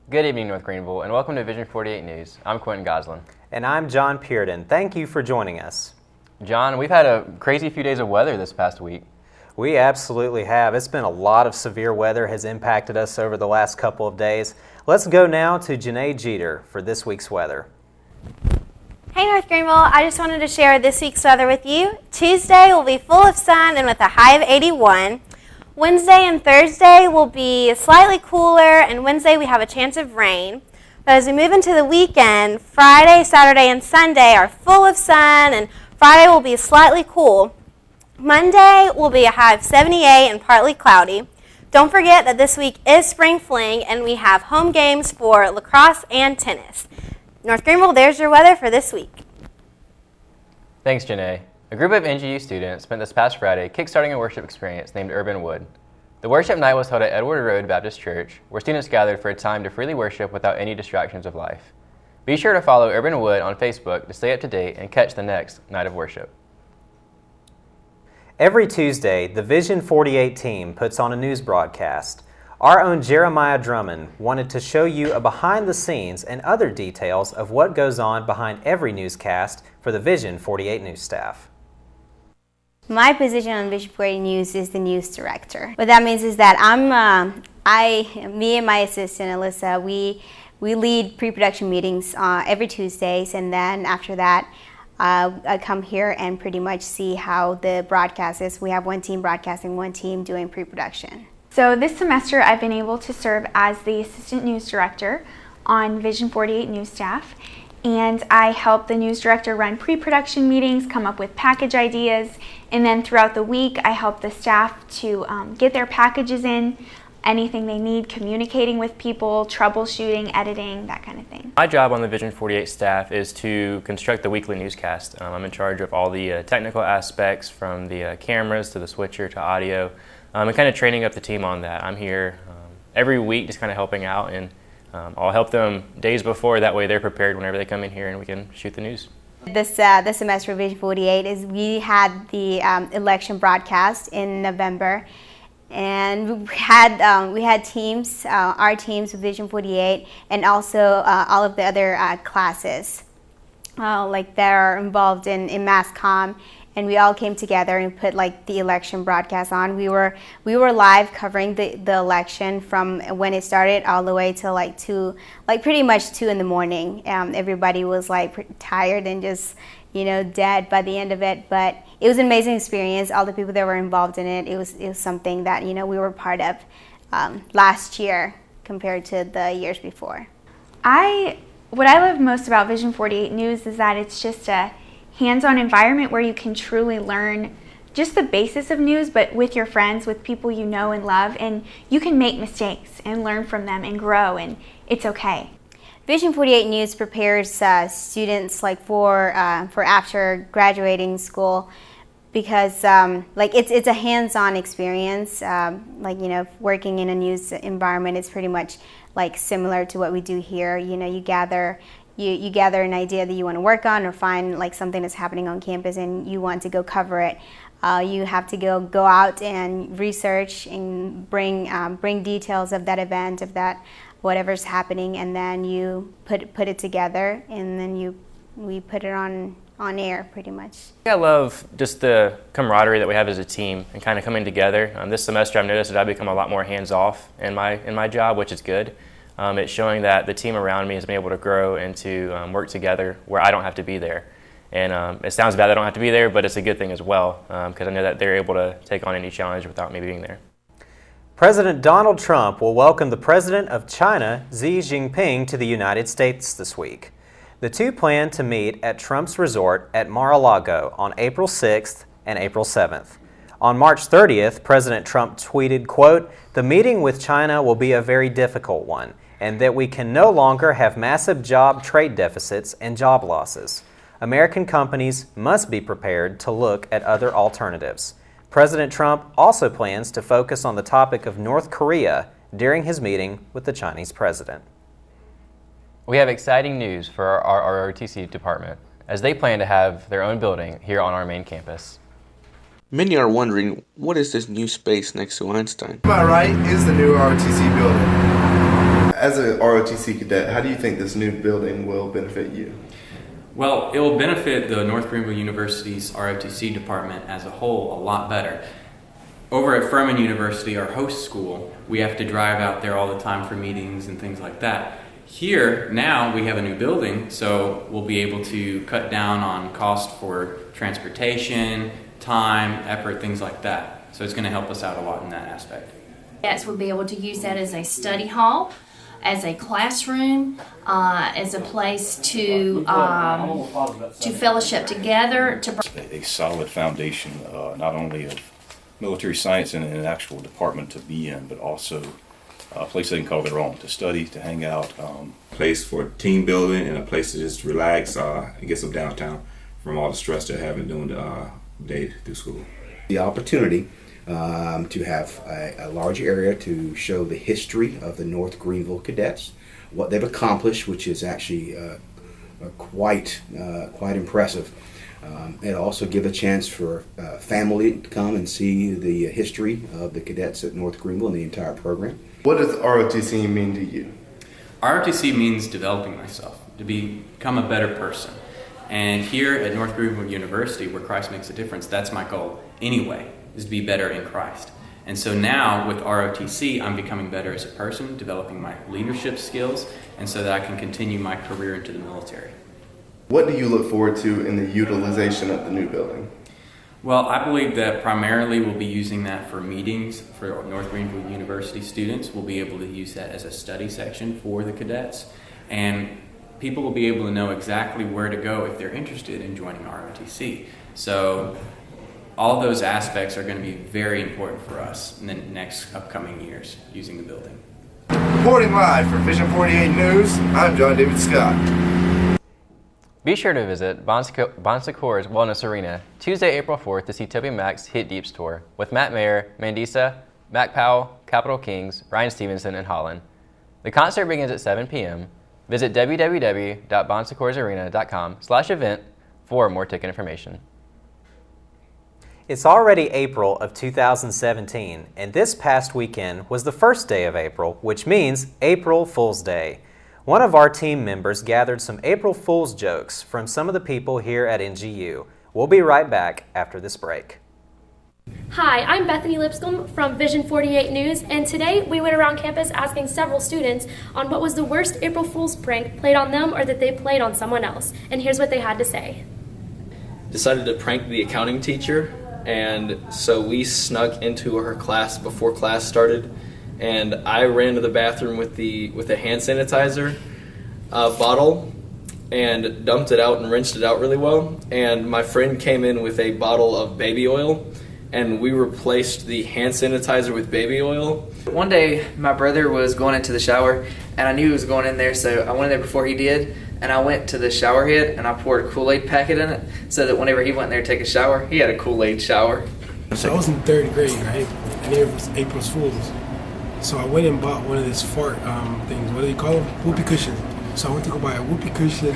Good evening, North Greenville, and welcome to Vision 48 News. I'm Quentin Gosselin. And I'm John Pearden. Thank you for joining us. John, we've had a crazy few days of weather this past week. We absolutely have. It's been a lot of severe weather has impacted us over the last couple of days. Let's go now to Janae Jeter for this week's weather. Hey North Greenville, I just wanted to share this week's weather with you. Tuesday will be full of sun and with a high of 81. Wednesday and Thursday will be slightly cooler, and Wednesday we have a chance of rain. But as we move into the weekend, Friday, Saturday, and Sunday are full of sun, and Friday will be slightly cool. Monday will be a high of 78 and partly cloudy. Don't forget that this week is Spring Fling, and we have home games for lacrosse and tennis. North Greenville, there's your weather for this week. Thanks, Janae. A group of NGU students spent this past Friday kickstarting a worship experience named Urban Wood. The worship night was held at Edward Road Baptist Church, where students gathered for a time to freely worship without any distractions of life. Be sure to follow Urban Wood on Facebook to stay up to date and catch the next night of worship. Every Tuesday, the Vision 48 team puts on a news broadcast. Our own Jeremiah Drummond wanted to show you a behind the scenes and other details of what goes on behind every newscast for the Vision 48 news staff. My position on Vision 48 News is the news director. What that means is that me and my assistant Alyssa, we lead pre-production meetings every Tuesdays, and then after that, I come here and pretty much see how the broadcast is. We have one team broadcasting, one team doing pre-production. So this semester, I've been able to serve as the assistant news director on Vision 48 news staff. And I help the news director run pre-production meetings, come up with package ideas, and then throughout the week I help the staff to get their packages in, anything they need, communicating with people, troubleshooting, editing, that kind of thing. My job on the Vision 48 staff is to construct the weekly newscast. I'm in charge of all the technical aspects, from the cameras to the switcher to audio, and kind of training up the team on that. I'm here every week just kind of helping out, and I'll help them days before, that way they're prepared whenever they come in here and we can shoot the news. This semester of Vision 48 is we had the election broadcast in November, and we had teams, our teams of Vision 48, and also all of the other classes like that are involved in mass comm. And we all came together and put like the election broadcast on. We were live covering the election from when it started all the way till pretty much 2 in the morning. Everybody was like tired and just dead by the end of it. But it was an amazing experience. All the people that were involved in it. It was something that we were part of last year compared to the years before. What I love most about Vision 48 News is that it's just a hands-on environment where you can truly learn just the basis of news, but with your friends, with people you know and love, and you can make mistakes and learn from them and grow, and it's okay. Vision 48 News prepares students for after graduating school, because it's a hands-on experience. Working in a news environment is pretty much similar to what we do here. You gather an idea that you want to work on or find something that's happening on campus and you want to go cover it. You have to go out and research and bring details of that event, of that whatever's happening, and then you put it together, and then we put it on air pretty much. I love just the camaraderie that we have as a team and kind of coming together. This semester I've noticed that I've become a lot more hands-off in my job, which is good. It's showing that the team around me has been able to grow and to work together where I don't have to be there. And it sounds bad that I don't have to be there, but it's a good thing as well, because I know that they're able to take on any challenge without me being there. President Donald Trump will welcome the President of China, Xi Jinping, to the United States this week. The two plan to meet at Trump's resort at Mar-a-Lago on April 6th and April 7th. On March 30th, President Trump tweeted, quote, "The meeting with China will be a very difficult one, and that we can no longer have massive job trade deficits and job losses. American companies must be prepared to look at other alternatives." President Trump also plans to focus on the topic of North Korea during his meeting with the Chinese president. We have exciting news for our ROTC department, as they plan to have their own building here on our main campus. Many are wondering, what is this new space next to Einstein? To my right is the new ROTC Building. As a ROTC cadet, how do you think this new building will benefit you? Well, it will benefit the North Greenville University's ROTC department as a whole a lot better. Over at Furman University, our host school, we have to drive out there all the time for meetings and things like that. Here, now we have a new building, so we'll be able to cut down on cost for transportation, time, effort, things like that. So it's going to help us out a lot in that aspect. Yes, we'll be able to use that as a study hall, as a classroom, as a place to fellowship together. A solid foundation, not only of military science and an actual department to be in, but also a place they can call their own, to study, to hang out. Place for team building and a place to just relax and get some downtime from all the stress they're having during the day through school. The opportunity to have a large area to show the history of the North Greenville cadets, what they've accomplished, which is actually quite impressive. It'll also give a chance for family to come and see the history of the cadets at North Greenville and the entire program. What does ROTC mean to you? ROTC means developing myself, to become a better person. And here at North Greenville University, where Christ makes a difference, that's my goal anyway, is to be better in Christ. And so now with ROTC, I'm becoming better as a person, developing my leadership skills, and so that I can continue my career into the military. What do you look forward to in the utilization of the new building? Well, I believe that primarily we'll be using that for meetings for North Greenville University students. We'll be able to use that as a study section for the cadets, and people will be able to know exactly where to go if they're interested in joining ROTC. So all those aspects are going to be very important for us in the next upcoming years using the building. Reporting live for Vision 48 News, I'm John David Scott. Be sure to visit Bon Secours Wellness Arena Tuesday, April 4th to see Toby Mac's Hit Deeps Tour with Matt Mayer, Mandisa, Mac Powell, Capital Kings, Ryan Stevenson, and Holland. The concert begins at 7 p.m. Visit www.bonsecoursarena.com/event for more ticket information. It's already April of 2017, and this past weekend was the first day of April, which means April Fool's Day. One of our team members gathered some April Fool's jokes from some of the people here at NGU. We'll be right back after this break. Hi, I'm Bethany Lipscomb from Vision 48 News, and today we went around campus asking several students on what was the worst April Fool's prank played on them or that they played on someone else. And here's what they had to say. Decided to prank the accounting teacher, and so we snuck into her class before class started, and I ran to the bathroom with a hand sanitizer bottle and dumped it out and rinsed it out really well, and my friend came in with a bottle of baby oil, and we replaced the hand sanitizer with baby oil. One day my brother was going into the shower, and I knew he was going in there, so I went in there before he did, and I went to the shower head and I poured a Kool-Aid packet in it so that whenever he went in there to take a shower, he had a Kool-Aid shower. So I was in 3rd grade, right? And it was April's Fool's. So I went and bought one of these fart things. What do you call them? Whoopee cushions. So I went to go buy a whoopee cushion in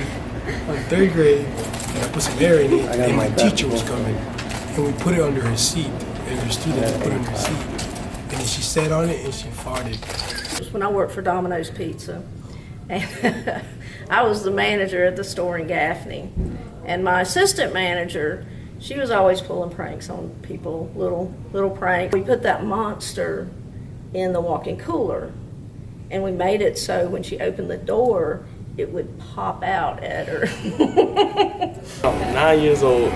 3rd grade, and I put some air in it, and my teacher was coming. And we put it under her seat, and her students put it under her seat. And then she sat on it and she farted. When I worked for Domino's Pizza, and I was the manager at the store in Gaffney. And my assistant manager, she was always pulling pranks on people, little pranks. We put that monster in the walk-in cooler, and we made it so when she opened the door, it would pop out at her. I'm 9 years old.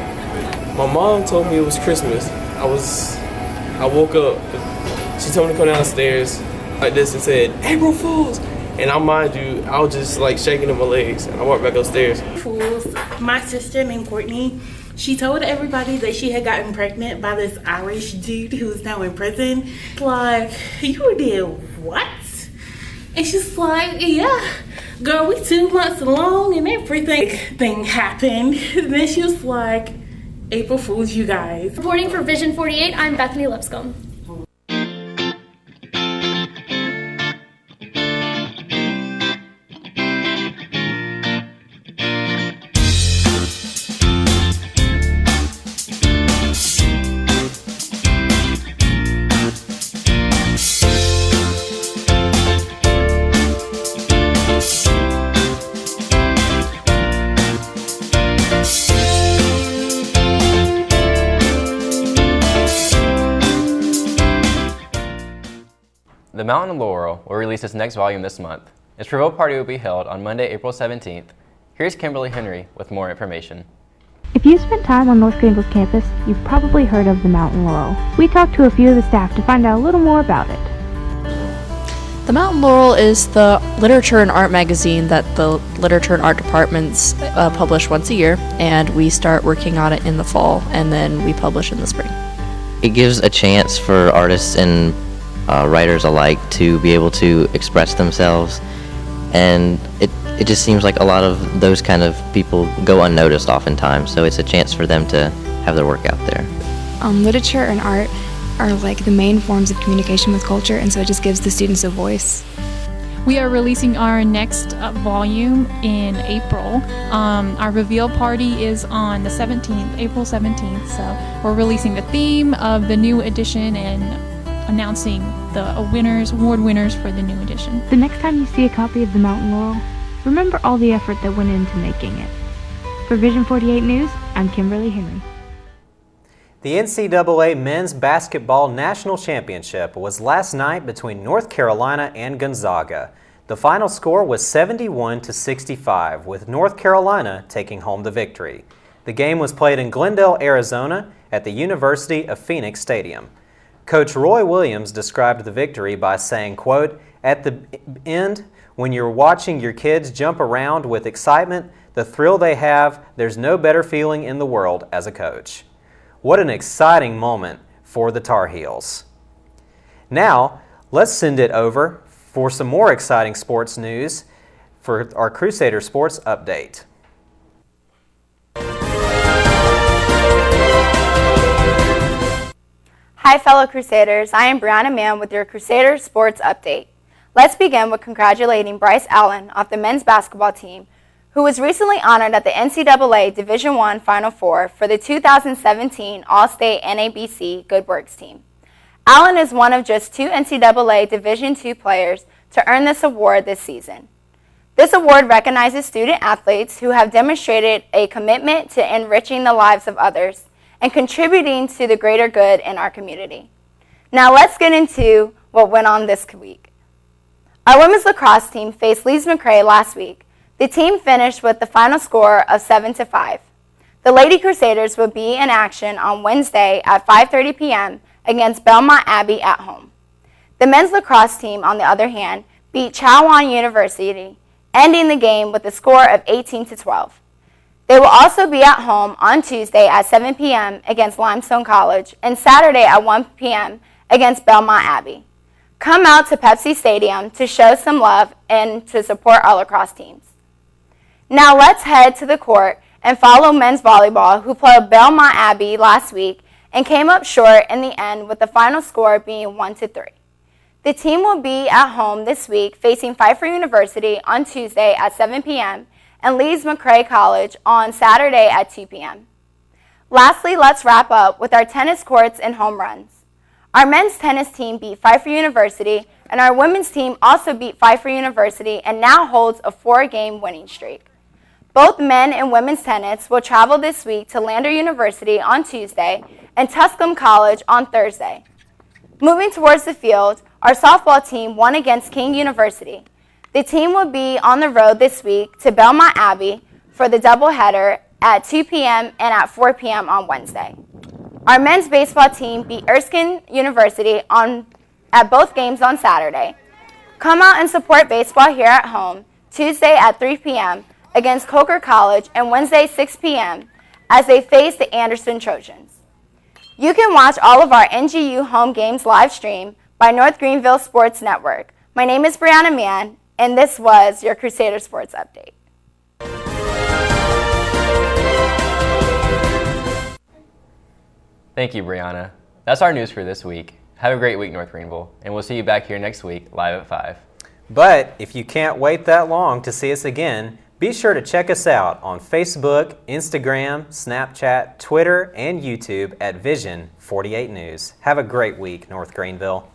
My mom told me it was Christmas. I woke up, she told me to come downstairs like this and said, April Fools! And I mind you, I was just like shaking in my legs, and I walked back upstairs. Fools. My sister named Courtney, she told everybody that she had gotten pregnant by this Irish dude who is now in prison. Like, you did what? And she's like, yeah, girl, we 2 months along and everything happened. And then she was like, April Fools, you guys. Reporting for Vision 48, I'm Bethany Lipscomb. The Mountain of Laurel will release its next volume this month. Its reveal party will be held on Monday, April 17th. Here's Kimberly Henry with more information. If you spent time on North Greenville's campus, you've probably heard of the Mountain Laurel. We talked to a few of the staff to find out a little more about it. The Mountain Laurel is the literature and art magazine that the literature and art departments publish once a year, and we start working on it in the fall, and then we publish in the spring. It gives a chance for artists and writers alike to be able to express themselves, and it just seems like a lot of those kind of people go unnoticed oftentimes, so it's a chance for them to have their work out there. Literature and art are like the main forms of communication with culture, and so it just gives the students a voice. We are releasing our next volume in April. Our reveal party is on the 17th, April 17th, so we're releasing the theme of the new edition and announcing the award winners for the new edition. The next time you see a copy of the Mountain Laurel, remember all the effort that went into making it. For Vision 48 News, I'm Kimberly Henry. The NCAA Men's Basketball National Championship was last night between North Carolina and Gonzaga. The final score was 71-65, with North Carolina taking home the victory. The game was played in Glendale, Arizona at the University of Phoenix Stadium. Coach Roy Williams described the victory by saying, quote, "At the end, when you're watching your kids jump around with excitement, the thrill they have, there's no better feeling in the world as a coach." What an exciting moment for the Tar Heels. Now, let's send it over for some more exciting sports news for our Crusader Sports update. Hi fellow Crusaders, I am Brianna Mann with your Crusader Sports update. Let's begin with congratulating Bryce Allen off the men's basketball team, who was recently honored at the NCAA Division I Final Four for the 2017 All-State NABC Good Works team. Allen is one of just 2 NCAA Division II players to earn this award this season. This award recognizes student athletes who have demonstrated a commitment to enriching the lives of others and contributing to the greater good in our community. Now let's get into what went on this week. Our women's lacrosse team faced Leeds McRae last week. The team finished with the final score of 7-5. The Lady Crusaders will be in action on Wednesday at 5:30 p.m. against Belmont Abbey at home. The men's lacrosse team, on the other hand, beat Chowan University, ending the game with a score of 18-12. They will also be at home on Tuesday at 7 p.m. against Limestone College and Saturday at 1 p.m. against Belmont Abbey. Come out to Pepsi Stadium to show some love and to support our lacrosse teams. Now let's head to the court and follow men's volleyball, who played Belmont Abbey last week and came up short in the end with the final score being 1-3. The team will be at home this week facing Pfeiffer University on Tuesday at 7 p.m. and Leeds McRae College on Saturday at 2 p.m. Lastly, let's wrap up with our tennis courts and home runs. Our men's tennis team beat Pfeiffer University, and our women's team also beat Pfeiffer University and now holds a 4-game winning streak. Both men and women's tennis will travel this week to Lander University on Tuesday and Tusculum College on Thursday. Moving towards the field, our softball team won against King University. The team will be on the road this week to Belmont Abbey for the doubleheader at 2 p.m. and at 4 p.m. on Wednesday. Our men's baseball team beat Erskine University at both games on Saturday. Come out and support baseball here at home Tuesday at 3 p.m. against Coker College and Wednesday 6 p.m. as they face the Anderson Trojans. You can watch all of our NGU home games live stream by North Greenville Sports Network. My name is Brianna Mann, and this was your Crusader Sports Update. Thank you, Brianna. That's our news for this week. Have a great week, North Greenville, and we'll see you back here next week, live at 5. But if you can't wait that long to see us again, be sure to check us out on Facebook, Instagram, Snapchat, Twitter, and YouTube at Vision 48 News. Have a great week, North Greenville.